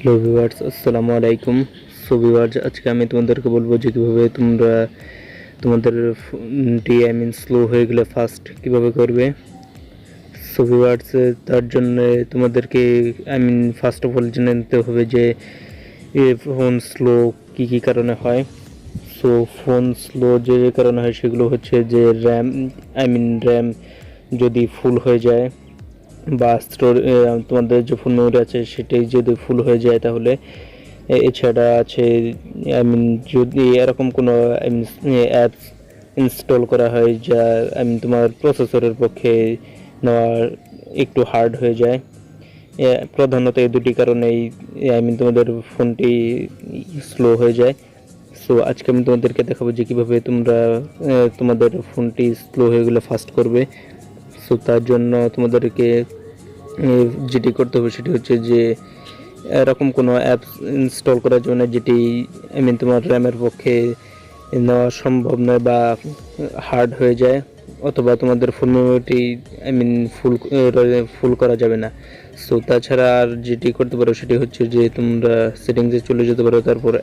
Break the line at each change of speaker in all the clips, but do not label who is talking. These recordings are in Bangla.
হ্যালো ভিউয়ার্স, আসসালামু আলাইকুম। সো ভিউয়ার্স, আজকে আমি তোমাদেরকে বলবো যে কীভাবে তোমরা তোমাদের ফোনটি স্লো হয়ে গেলে ফাস্ট কীভাবে করবে। সো ভিউয়ার্স, তার জন্য তোমাদেরকে ফার্স্ট অফ অল জেনে নিতে হবে যে ফোন স্লো কী কী কারণে হয়। সো ফোন স্লো যে কারণে হয় সেগুলো হচ্ছে যে র্যাম যদি ফুল হয়ে যায় বা তোমাদের যে ফোন মেমোরি আছে সেটাই যদি ফুল হয়ে যায় তাহলে। এছাড়া আছে যদি এরকম কোনো অ্যাপস ইনস্টল করা হয় যা তোমার প্রসেসরের পক্ষে নেওয়া একটু হার্ড হয়ে যায়। প্রধানত এই দুটি কারণেই তোমাদের ফোনটি স্লো হয়ে যায়। সো আজকে আমি তোমাদেরকে দেখাবো যে কীভাবে তোমরা তোমাদের ফোনটি স্লো হয়ে গেলে ফাস্ট করবে। সো তার জন্য তোমাদেরকে যেটি করতে হবে সেটি হচ্ছে যে এরকম কোনো অ্যাপস ইনস্টল করার জন্য যেটি তোমার র্যামের পক্ষে নেওয়া সম্ভব নয় বা হার্ড হয়ে যায়, অথবা তোমাদের ফোন মেমোরিটি ফুল করা যাবে না। সো তাছাড়া আর যেটি করতে পারো সেটি হচ্ছে যে তোমরা সেটিংসে চলে যেতে পারো, তারপর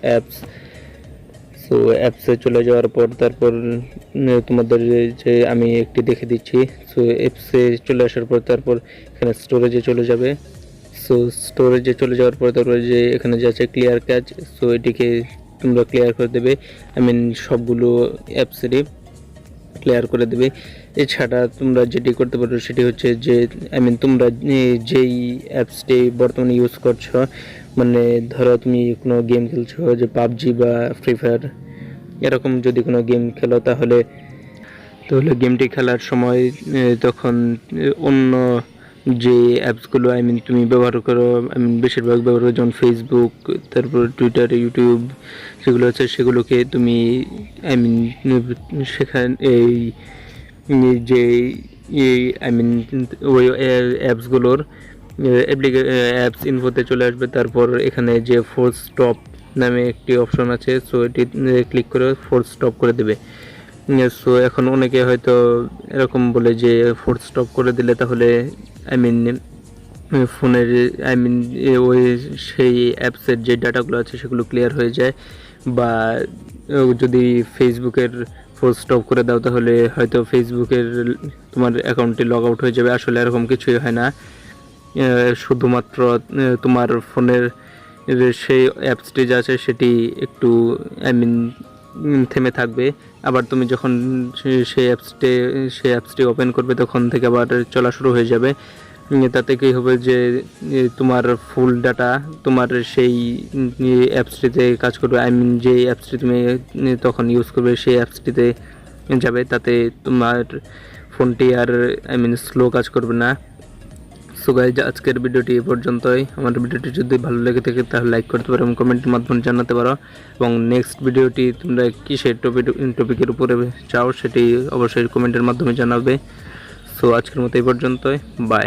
অ্যাপসে চলে যাওয়ার পর তারপর তোমাদের যে আমি একটি দেখে দিচ্ছি। সো অ্যাপসে চলে আসার পর তারপর এখানে স্টোরেজে চলে যাবে। সো স্টোরেজে চলে যাওয়ার পর তারপরে যে এখানে যে আছে ক্লিয়ার ক্যাচ, সো এটিকে তোমরা ক্লিয়ার করে দেবে। সবগুলো অ্যাপসেরই ক্লিয়ার করে দেবে। এছাড়া তোমরা যেটি করতে পারো সেটি হচ্ছে যে তোমরা যেই অ্যাপসটি বর্তমানে ইউজ করছো, মানে ধরো তুমি কোনো গেম খেলছো, যে পাবজি বা ফ্রি ফায়ার এরকম যদি কোনো গেম খেলো তাহলে গেমটি খেলার সময় তখন অন্য যে অ্যাপসগুলো তুমি ব্যবহার করো, বেশিরভাগ ব্যবহার করো, যেমন ফেসবুক, তারপর টুইটার, ইউটিউব যেগুলো আছে সেগুলোকে তুমি সেখানে যে ওই অ্যাপসগুলোর অ্যাপস ইনফোতে চলে আসবে। তারপর এখানে যে ফোর্স স্টপ নামে একটি অপশন আছে, সো এটি ক্লিক করে ফোর্স স্টপ করে দেবে। সো এখন অনেকে হয়তো এরকম বলে যে ফোর্স স্টপ করে দিলে তাহলে ফোনের ওই সেই অ্যাপসের যে ডাটাগুলো আছে সেগুলো ক্লিয়ার হয়ে যায়, বা যদি ফেসবুকের ফোর্স স্টপ করে দাও তাহলে হয়তো ফেসবুকের তোমার অ্যাকাউন্টটি লগ আউট হয়ে যাবে। আসলে এরকম কিছুই হয় না, শুধুমাত্র তোমার ফোনের সেই অ্যাপসটি যা আছে সেটি একটু থেমে থাকবে। আবার তুমি যখন সেই অ্যাপসটি ওপেন করবে তখন থেকে আবার চলা শুরু হয়ে যাবে। তাতে কী হবে যে তোমার ফুল ডাটা তোমার সেই অ্যাপসটিতে কাজ করবে। যে অ্যাপসটি তুমি তখন ইউজ করবে সেই অ্যাপসটিতে যাবে, তাতে তোমার ফোনটি আর স্লো কাজ করবে না। সো গাইজ, আজকের ভিডিওটি এ পর্যন্তই। আমার ভিডিওটি যদি ভালো লেগে থাকে তাহলে লাইক করতে পারো এবং কমেন্টের মাধ্যমে জানাতে পারো, এবং নেক্সট ভিডিওটি তোমরা কিসের টপিকের উপরে চাও সেটি অবশ্যই কমেন্টের মাধ্যমে জানাবে। সো আজকের মতো এই পর্যন্তই, বাই।